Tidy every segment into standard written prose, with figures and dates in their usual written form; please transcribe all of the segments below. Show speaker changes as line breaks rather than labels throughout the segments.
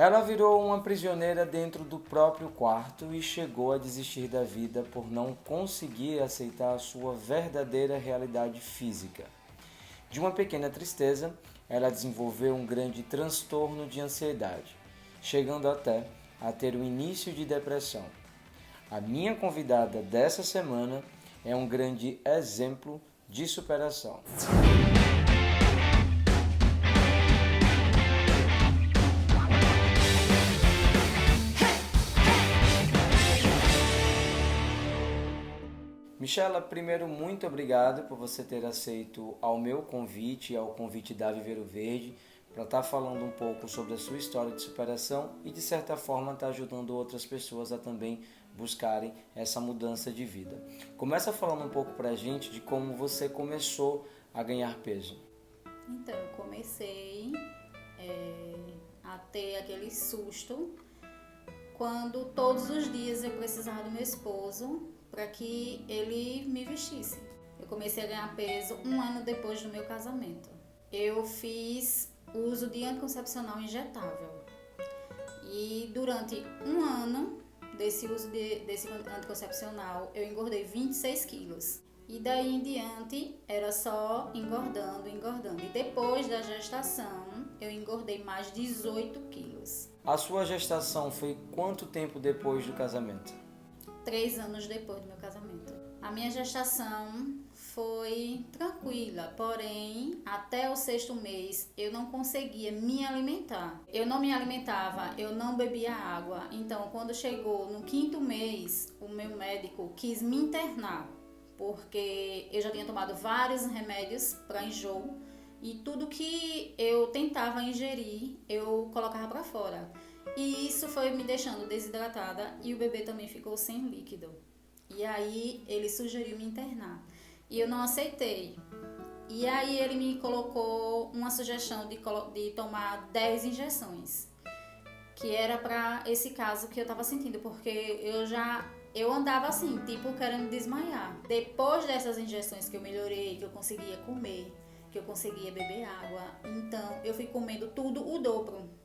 Ela virou uma prisioneira dentro do próprio quarto e chegou a desistir da vida por não conseguir aceitar a sua verdadeira realidade física. De uma pequena tristeza, ela desenvolveu um grande transtorno de ansiedade, chegando até a ter o início de depressão. A minha convidada dessa semana é um grande exemplo de superação. Michela, primeiro, muito obrigado por você ter aceito ao meu convite e ao convite da Viveiro Verde para estar falando um pouco sobre a sua história de superação e, de certa forma, estar ajudando outras pessoas a também buscarem essa mudança de vida. Começa falando um pouco para a gente de como você começou a ganhar peso.
Então, eu comecei a ter aquele susto quando todos os dias eu precisava do meu esposo para que ele me vestisse. Eu comecei a ganhar peso 1 ano depois do meu casamento. Eu fiz uso de anticoncepcional injetável. E durante 1 ano desse uso desse anticoncepcional, eu engordei 26 quilos. E daí em diante, era só engordando. E depois da gestação, eu engordei mais 18 quilos.
A sua gestação foi quanto tempo depois do casamento?
3 anos depois do meu casamento. A minha gestação foi tranquila, porém, até o 6º mês eu não conseguia me alimentar. Eu não me alimentava, eu não bebia água. Então, quando chegou no 5º mês, o meu médico quis me internar, porque eu já tinha tomado vários remédios para enjoo e tudo que eu tentava ingerir, eu colocava para fora. E isso foi me deixando desidratada e o bebê também ficou sem líquido. E aí ele sugeriu me internar. E eu não aceitei. E aí ele me colocou uma sugestão de tomar 10 injeções. Que era para esse caso que eu estava sentindo, porque eu andava assim, tipo querendo desmaiar. Depois dessas injeções que eu melhorei, que eu conseguia comer, que eu conseguia beber água, então eu fui comendo tudo o dobro.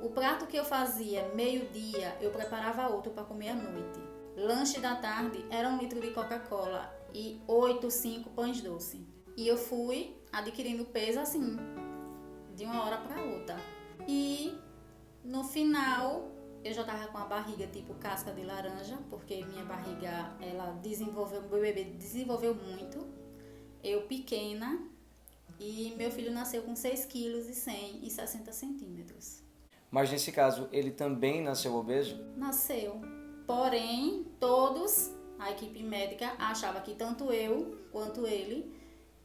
O prato que eu fazia meio-dia, eu preparava outro para comer à noite. Lanche da tarde era 1 litro de Coca-Cola e 5 pães doces. E eu fui adquirindo peso assim, de uma hora para outra. E no final, eu já tava com a barriga tipo casca de laranja, porque minha barriga, meu bebê desenvolveu muito. Eu pequena e meu filho nasceu com 6 quilos e 160 centímetros.
Mas nesse caso, ele também nasceu obeso?
Nasceu. Porém, a equipe médica achava que tanto eu quanto ele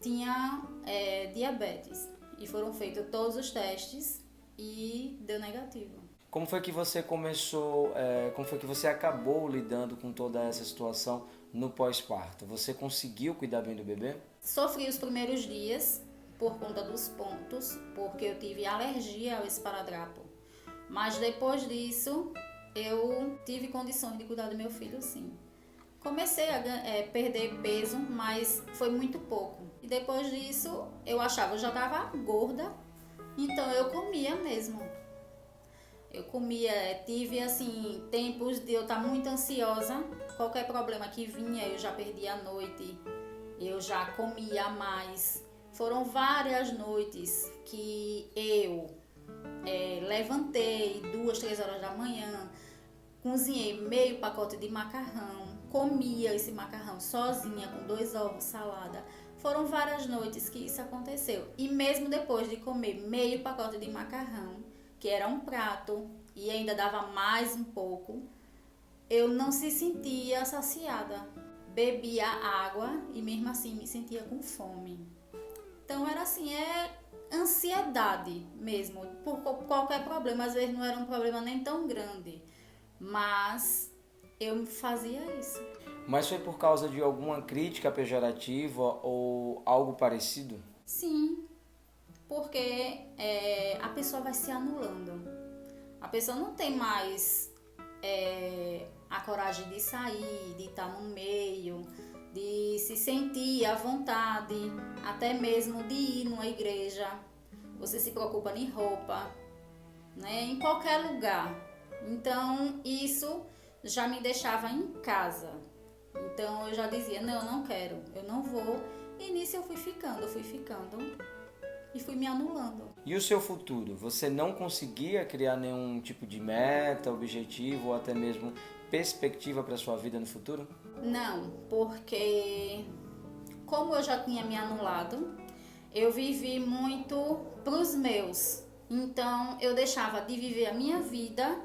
tinha diabetes. E foram feitos todos os testes e deu negativo.
Como foi que você como foi que você acabou lidando com toda essa situação no pós-parto? Você conseguiu cuidar bem do bebê?
Sofri os primeiros dias por conta dos pontos, porque eu tive alergia ao esparadrapo. Mas depois disso, eu tive condições de cuidar do meu filho, sim. Comecei a perder peso, mas foi muito pouco. E depois disso, eu achava, eu já estava gorda, então eu comia mesmo. Eu comia, tive assim, tempos de eu estar muito ansiosa. Qualquer problema que vinha, eu já perdia a noite, eu já comia mais. Foram várias noites que eu levantei 2, 3 horas da manhã, cozinhei meio pacote de macarrão, comia esse macarrão sozinha com 2 ovos, salada. Foram várias noites que isso aconteceu. E mesmo depois de comer meio pacote de macarrão, que era um prato e ainda dava mais um pouco, eu não se sentia saciada. Bebia água e mesmo assim me sentia com fome. Então era assim, ansiedade mesmo, por qualquer problema. Às vezes não era um problema nem tão grande, mas eu fazia isso.
Mas foi por causa de alguma crítica pejorativa ou algo parecido?
Sim, porque a pessoa vai se anulando. A pessoa não tem mais a coragem de sair, de estar no meio, de se sentir à vontade, até mesmo de ir numa igreja. Você se preocupa em roupa. né, em qualquer lugar. Então, isso já me deixava em casa. Então, eu já dizia, não, eu não quero, eu não vou. E nisso eu fui ficando e fui me anulando.
E o seu futuro? Você não conseguia criar nenhum tipo de meta, objetivo ou até mesmo perspectiva para sua vida no futuro?
Não, porque como eu já tinha me anulado, eu vivi muito pros meus. Então, eu deixava de viver a minha vida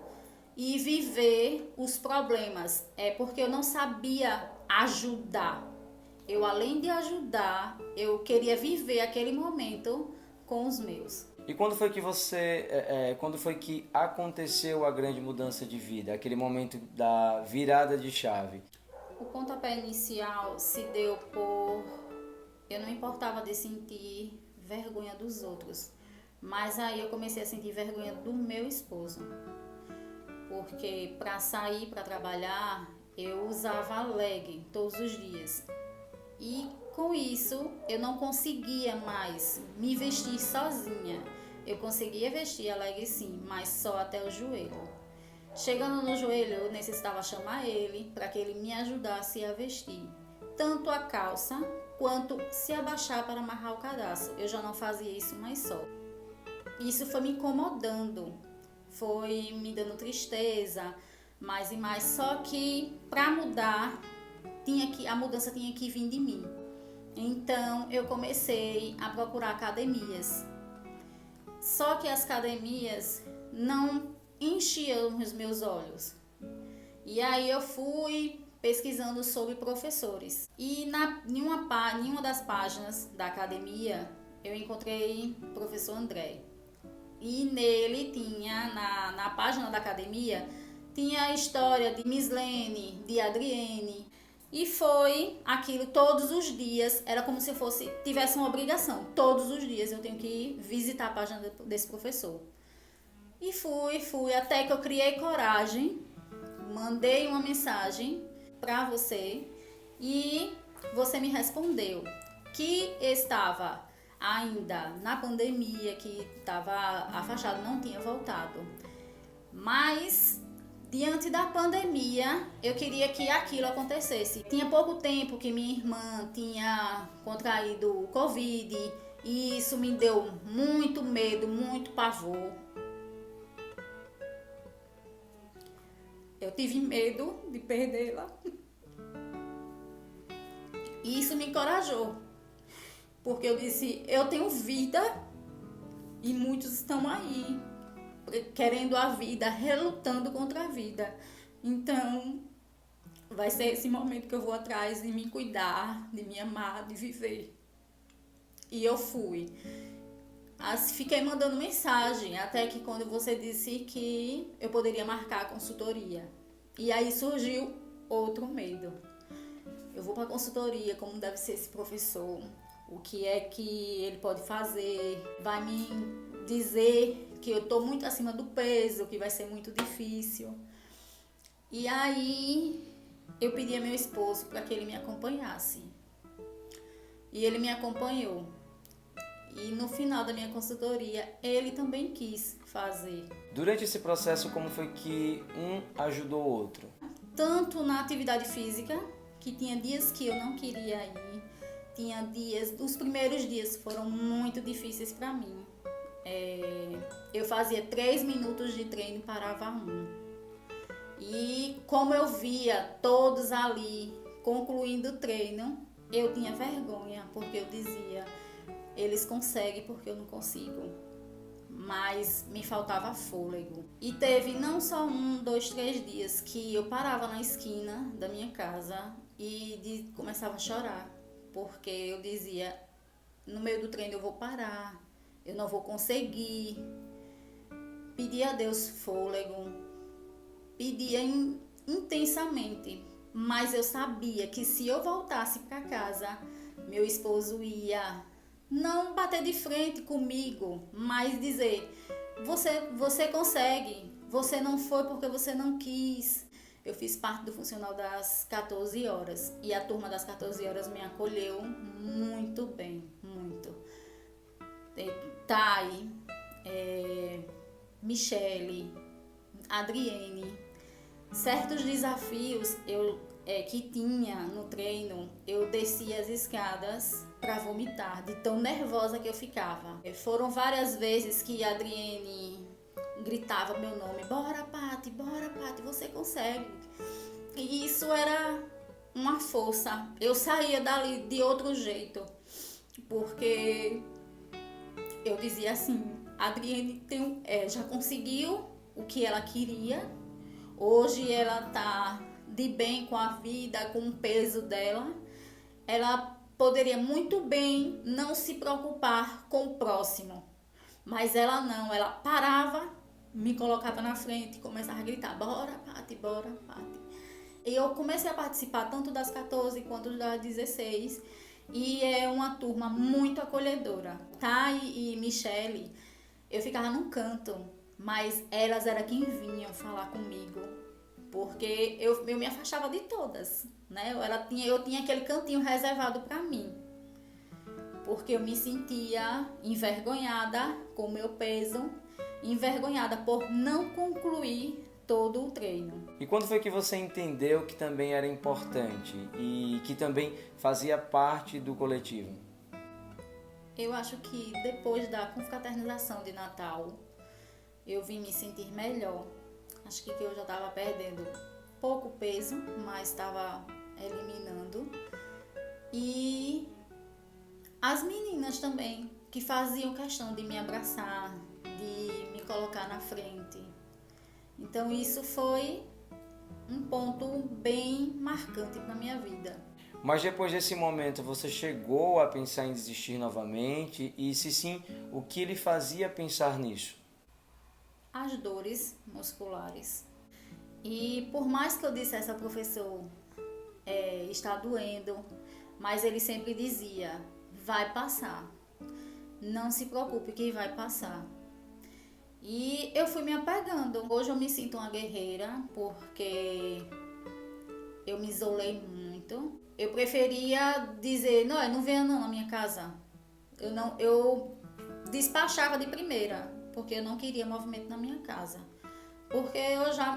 e viver os problemas. É porque eu não sabia ajudar. Eu, além de ajudar, eu queria viver aquele momento com os meus.
E quando foi que aconteceu a grande mudança de vida, aquele momento da virada de chave?
O pontapé inicial se deu por eu não importava de sentir vergonha dos outros, mas aí eu comecei a sentir vergonha do meu esposo, porque para sair para trabalhar eu usava leg todos os dias. E com isso, eu não conseguia mais me vestir sozinha. Eu conseguia vestir a leg sim, mas só até o joelho. Chegando no joelho, eu necessitava chamar ele para que ele me ajudasse a vestir tanto a calça quanto se abaixar para amarrar o cadarço. Eu já não fazia isso mais só. Isso foi me incomodando, foi me dando tristeza, mais e mais. Só que para mudar, a mudança tinha que vir de mim. Então eu comecei a procurar academias. Só que as academias não enchiam os meus olhos. E aí eu fui pesquisando sobre professores. E em uma das páginas da academia eu encontrei o professor André. E nele tinha, na página da academia, tinha a história de Mislene, de Adriene. E foi aquilo todos os dias, era como se tivesse uma obrigação. Todos os dias eu tenho que visitar a página desse professor. E fui, até que eu criei coragem, mandei uma mensagem para você e você me respondeu que estava ainda na pandemia, que estava afastado, não tinha voltado. Mas diante da pandemia, eu queria que aquilo acontecesse. Tinha pouco tempo que minha irmã tinha contraído o Covid e isso me deu muito medo, muito pavor. Eu tive medo de perdê-la. E isso me encorajou. Porque eu disse, eu tenho vida e muitos estão aí querendo a vida, relutando contra a vida. Então, vai ser esse momento que eu vou atrás de me cuidar, de me amar, de viver. E eu fui. Fiquei mandando mensagem, até que quando você disse que eu poderia marcar a consultoria. E aí surgiu outro medo. Eu vou para a consultoria, como deve ser esse professor? O que é que ele pode fazer? Vai me dizer que eu estou muito acima do peso, que vai ser muito difícil. E aí eu pedi a meu esposo para que ele me acompanhasse. E ele me acompanhou. E no final da minha consultoria, ele também quis fazer.
Durante esse processo, como foi que um ajudou o outro?
Tanto na atividade física, que tinha dias que eu não queria ir, tinha dias, os primeiros dias foram muito difíceis para mim. Eu fazia 3 minutos de treino e parava 1. E como eu via todos ali concluindo o treino, eu tinha vergonha, porque eu dizia, eles conseguem porque eu não consigo. Mas me faltava fôlego. E teve não só 1, 2, 3 dias que eu parava na esquina da minha casa e começava a chorar. Porque eu dizia, no meio do treino eu vou parar, eu não vou conseguir. Pedia a Deus fôlego, pedia intensamente. Mas eu sabia que se eu voltasse para casa, meu esposo ia não bater de frente comigo, mas dizer, você consegue, você não foi porque você não quis. Eu fiz parte do funcional das 14 horas e a turma das 14 horas me acolheu muito bem, muito. Thay, Michele, Adriene. Certos desafios que tinha no treino, eu descia as escadas para vomitar, de tão nervosa que eu ficava. Foram várias vezes que a Adriene gritava meu nome: bora Paty, você consegue. E isso era uma força. Eu saía dali de outro jeito, porque eu dizia assim: a Adriene já conseguiu o que ela queria, hoje ela tá de bem com a vida, com o peso dela, ela poderia muito bem não se preocupar com o próximo, mas ela não, ela parava, me colocava na frente e começava a gritar: bora Paty, bora Paty. E eu comecei a participar tanto das 14 quanto das 16, e é uma turma muito acolhedora. Thay e Michele, eu ficava num canto, mas elas eram quem vinham falar comigo, porque eu me afastava de todas, né? Eu tinha aquele cantinho reservado para mim, porque eu me sentia envergonhada com o meu peso, envergonhada por não concluir todo o treino.
E quando foi que você entendeu que também era importante e que também fazia parte do coletivo?
Eu acho que depois da confraternização de Natal, eu vim me sentir melhor. Acho que eu já estava perdendo pouco peso, mas estava eliminando. E as meninas também, que faziam questão de me abraçar, de me colocar na frente. Então isso foi um ponto bem marcante para minha vida.
Mas depois desse momento você chegou a pensar em desistir novamente? E se sim, o que lhe fazia pensar nisso?
As dores musculares. E por mais que eu dissesse ao professor, está doendo, mas ele sempre dizia: vai passar, não se preocupe que vai passar. E eu fui me apegando. Hoje eu me sinto uma guerreira, porque eu me isolei muito. Eu preferia dizer: não venha não na minha casa. Eu despachava de primeira, porque eu não queria movimento na minha casa. Porque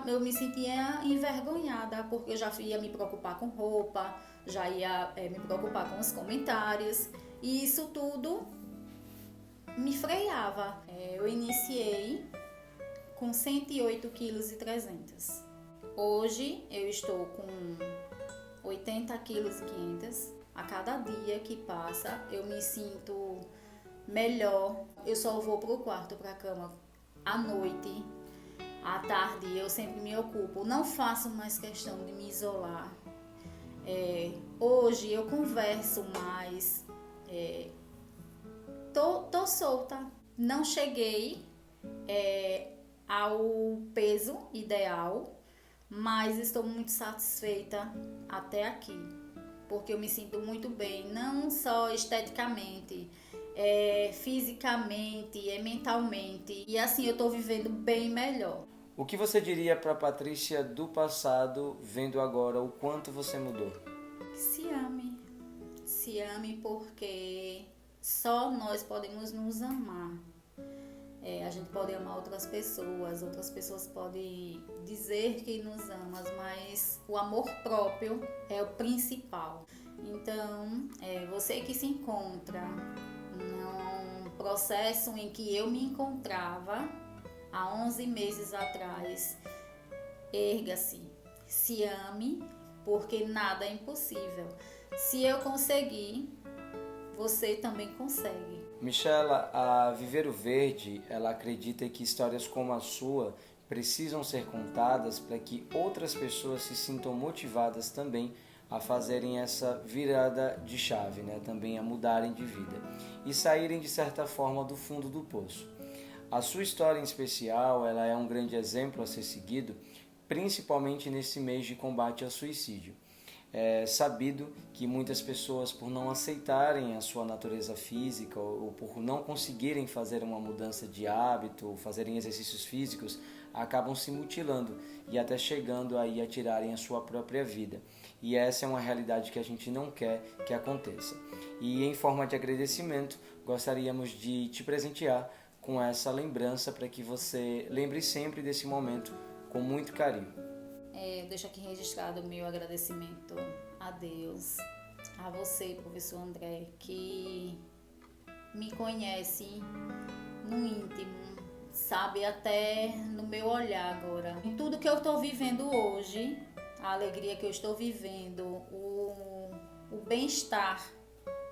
eu me sentia envergonhada, porque eu já ia me preocupar com roupa, já ia me preocupar com os comentários. E isso tudo me freava. Eu iniciei com 108,3 kg. Hoje eu estou com 80,5 kg. A cada dia que passa eu me sinto melhor. Eu só vou pro quarto, pra cama à noite. À tarde eu sempre me ocupo. Não faço mais questão de me isolar. Hoje eu converso mais. Tô solta. Não cheguei ao peso ideal, mas estou muito satisfeita até aqui, porque eu me sinto muito bem, não só esteticamente, fisicamente, mentalmente, e assim eu tô vivendo bem melhor.
O que você diria para a Patrícia do passado, vendo agora o quanto você mudou?
Se ame porque só nós podemos nos amar. A gente pode amar outras pessoas podem dizer que nos amam, mas o amor próprio é o principal. Então, você que se encontra num processo em que eu me encontrava há 11 meses atrás, erga-se, se ame, porque nada é impossível. Se eu conseguir, você também consegue.
Michela, a Viver o Verde, ela acredita que histórias como a sua precisam ser contadas para que outras pessoas se sintam motivadas também a fazerem essa virada de chave, né? Também a mudarem de vida e saírem de certa forma do fundo do poço. A sua história em especial, ela é um grande exemplo a ser seguido, principalmente nesse mês de combate ao suicídio. É sabido que muitas pessoas, por não aceitarem a sua natureza física ou por não conseguirem fazer uma mudança de hábito ou fazerem exercícios físicos, acabam se mutilando e até chegando aí a tirarem a sua própria vida. E essa é uma realidade que a gente não quer que aconteça. E em forma de agradecimento, gostaríamos de te presentear com essa lembrança para que você lembre sempre desse momento com muito carinho.
Eu deixo aqui registrado o meu agradecimento a Deus, a você, professor André, que me conhece no íntimo, sabe até no meu olhar agora. Em tudo que eu estou vivendo hoje, a alegria que eu estou vivendo, o bem-estar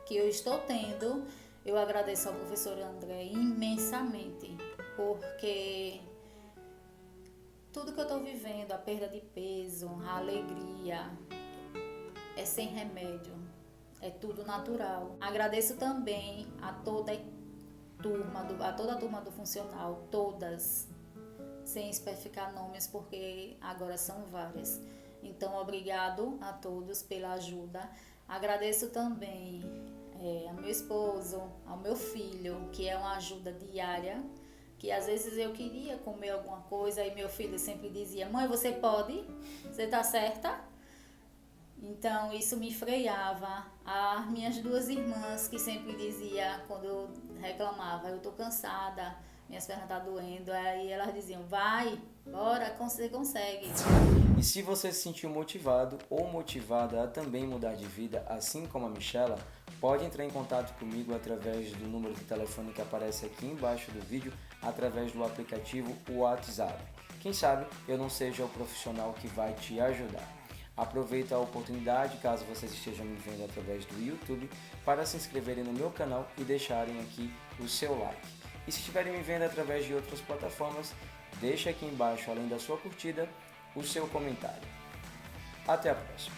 que eu estou tendo, eu agradeço ao professor André imensamente, porque tudo que eu estou vivendo, a perda de peso, a alegria, é sem remédio, é tudo natural. Agradeço também a toda a turma do funcional, todas, sem especificar nomes, porque agora são várias. Então, obrigado a todos pela ajuda. Agradeço também ao meu esposo, ao meu filho, que é uma ajuda diária, que às vezes eu queria comer alguma coisa e meu filho sempre dizia: mãe, você pode? Você tá certa? Então isso me freava. As minhas duas irmãs que sempre dizia, quando eu reclamava, eu tô cansada, minhas pernas tá doendo, aí elas diziam: vai, bora, você consegue.
E se você se sentiu motivado ou motivada a também mudar de vida, assim como a Michela, pode entrar em contato comigo através do número de telefone que aparece aqui embaixo do vídeo, através do aplicativo WhatsApp. Quem sabe eu não seja o profissional que vai te ajudar. Aproveita a oportunidade, caso vocês estejam me vendo através do YouTube, para se inscreverem no meu canal e deixarem aqui o seu like. E se estiverem me vendo através de outras plataformas, deixa aqui embaixo, além da sua curtida, o seu comentário. Até a próxima!